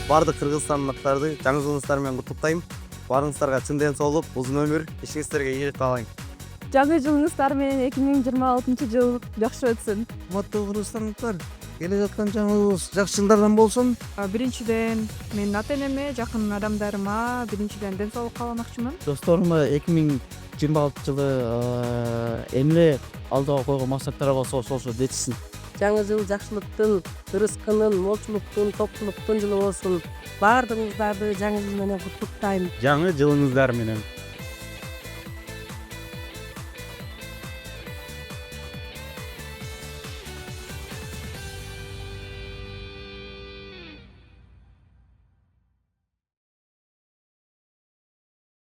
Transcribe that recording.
бардык кыргызстандыктарды жаңы жылыңыздар менен куттуктайм. Барыңыздарга чын ден соолук, узун өмүр, ишиңиздерге ийгилик каалайм. Жаңы жылыңыздар менен 2026-жыл жакшы өтсүн. Урматтуу кыргызстандыктар, келе жаткан жаңы жылыбыз жакшы жылдардан болсун. Биринчиден менин ата энеме, жакын адамдарыма биринчиден ден соолук кааланакчымын. Досторума 2026 жылы эмне алдыга койгон максаттар болсо ошол жетишсин. Жаңы жыл жакшылыктын, ырыскынын, молчулуктун, топтулуктун жылы болсун. Баардыгыңыздарды жаңы жыл менен куттуктайм. Жаңы жылыңыздар менен.